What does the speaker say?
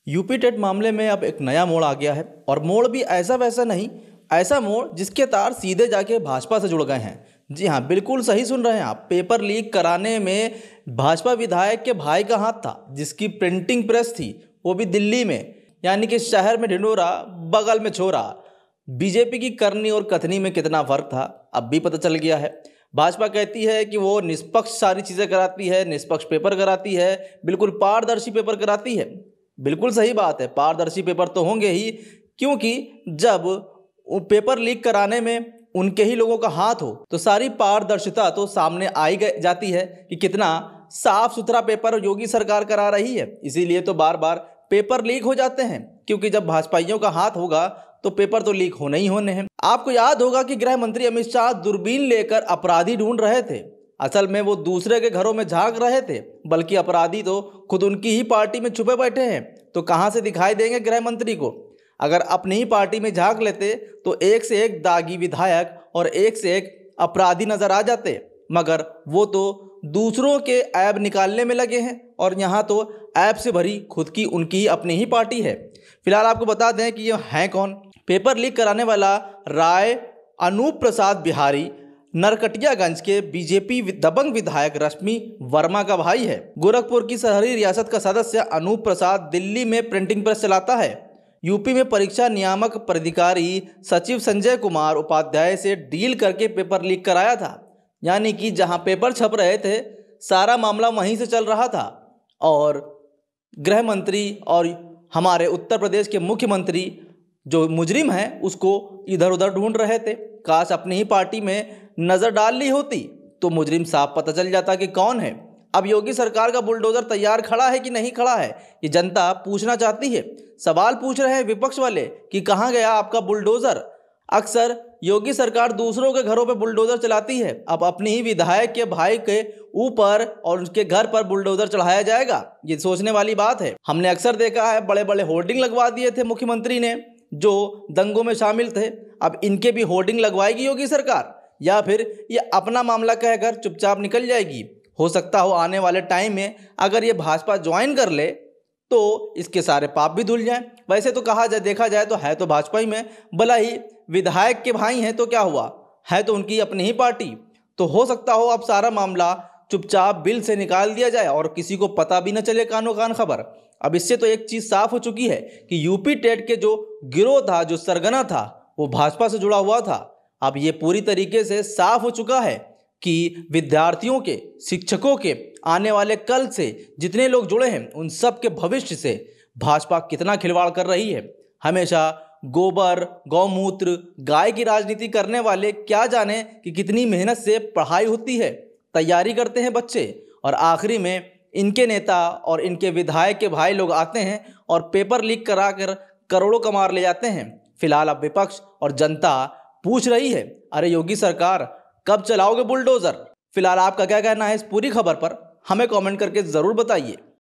UP TET मामले में अब एक नया मोड़ आ गया है और मोड़ भी ऐसा वैसा नहीं, ऐसा मोड़ जिसके तार सीधे जाके भाजपा से जुड़ गए हैं। जी हाँ, बिल्कुल सही सुन रहे हैं आप। पेपर लीक कराने में भाजपा विधायक के भाई का हाथ था, जिसकी प्रिंटिंग प्रेस थी, वो भी दिल्ली में, यानी कि शहर में ढिंढोरा बगल में छोरा। बीजेपी की करनी और कथनी में कितना फर्क था अब भी पता चल गया है। भाजपा कहती है कि वो निष्पक्ष सारी चीज़ें कराती है, निष्पक्ष पेपर कराती है, बिल्कुल पारदर्शी पेपर कराती है। बिल्कुल सही बात है, पारदर्शी पेपर तो होंगे ही, क्योंकि जब पेपर लीक कराने में उनके ही लोगों का हाथ हो तो सारी पारदर्शिता तो सामने आई जाती है कि कितना साफ सुथरा पेपर योगी सरकार करा रही है। इसीलिए तो बार बार पेपर लीक हो जाते हैं, क्योंकि जब भाजपाइयों का हाथ होगा तो पेपर तो लीक होने ही होने हैं। आपको याद होगा कि गृह मंत्री अमित शाह दूरबीन लेकर अपराधी ढूंढ रहे थे। असल में वो दूसरे के घरों में झांक रहे थे, बल्कि अपराधी तो खुद उनकी ही पार्टी में छुपे बैठे हैं। तो कहाँ से दिखाई देंगे गृह मंत्री को? अगर अपनी ही पार्टी में झांक लेते तो एक से एक दागी विधायक और एक से एक अपराधी नजर आ जाते, मगर वो तो दूसरों के ऐब निकालने में लगे हैं और यहाँ तो ऐब से भरी खुद की उनकी ही अपनी ही पार्टी है। फिलहाल आपको बता दें कि ये हैं कौन। पेपर लीक कराने वाला राय अनूप प्रसाद बिहारी नरकटियागंज के बीजेपी दबंग विधायक रश्मि वर्मा का भाई है। गोरखपुर की शहरी रियासत का सदस्य अनूप प्रसाद दिल्ली में प्रिंटिंग प्रेस चलाता है। यूपी में परीक्षा नियामक प्राधिकारी सचिव संजय कुमार उपाध्याय से डील करके पेपर लीक कराया था, यानी कि जहां पेपर छप रहे थे सारा मामला वहीं से चल रहा था और गृह मंत्री और हमारे उत्तर प्रदेश के मुख्यमंत्री जो मुजरिम हैं उसको इधर उधर ढूंढ रहे थे। काश अपनी ही पार्टी में नज़र डाल ली होती तो मुजरिम साफ पता चल जाता कि कौन है। अब योगी सरकार का बुलडोजर तैयार खड़ा है कि नहीं खड़ा है, ये जनता पूछना चाहती है। सवाल पूछ रहे हैं विपक्ष वाले कि कहाँ गया आपका बुलडोजर। अक्सर योगी सरकार दूसरों के घरों पे बुलडोजर चलाती है, अब अपनी ही विधायक के भाई के ऊपर और उसके घर पर बुलडोजर चढ़ाया जाएगा, ये सोचने वाली बात है। हमने अक्सर देखा है, बड़े बड़े होर्डिंग लगवा दिए थे मुख्यमंत्री ने जो दंगों में शामिल थे। अब इनके भी होर्डिंग लगवाएगी योगी सरकार, या फिर ये अपना मामला कहकर चुपचाप निकल जाएगी। हो सकता हो आने वाले टाइम में अगर ये भाजपा ज्वाइन कर ले तो इसके सारे पाप भी धुल जाएं। वैसे तो कहा जाए, देखा जाए तो है तो भाजपा ही में, भला ही विधायक के भाई हैं तो क्या हुआ, है तो उनकी अपनी ही पार्टी। तो हो सकता हो अब सारा मामला चुपचाप बिल से निकाल दिया जाए और किसी को पता भी न चले कानो कान खबर। अब इससे तो एक चीज़ साफ हो चुकी है कि यूपी टेट के जो गिरोह था, जो सरगना था, वो भाजपा से जुड़ा हुआ था। अब ये पूरी तरीके से साफ हो चुका है कि विद्यार्थियों के, शिक्षकों के आने वाले कल से जितने लोग जुड़े हैं उन सब के भविष्य से भाजपा कितना खिलवाड़ कर रही है। हमेशा गोबर, गौमूत्र, गाय की राजनीति करने वाले क्या जाने कि कितनी मेहनत से पढ़ाई होती है, तैयारी करते हैं बच्चे, और आखिरी में इनके नेता और इनके विधायक के भाई लोग आते हैं और पेपर लीक कराकर करोड़ों कमा ले जाते हैं। फिलहाल अब विपक्ष और जनता पूछ रही है, अरे योगी सरकार कब चलाओगे बुलडोजर? फिलहाल आपका क्या कहना है इस पूरी खबर पर, हमें कमेंट करके ज़रूर बताइए।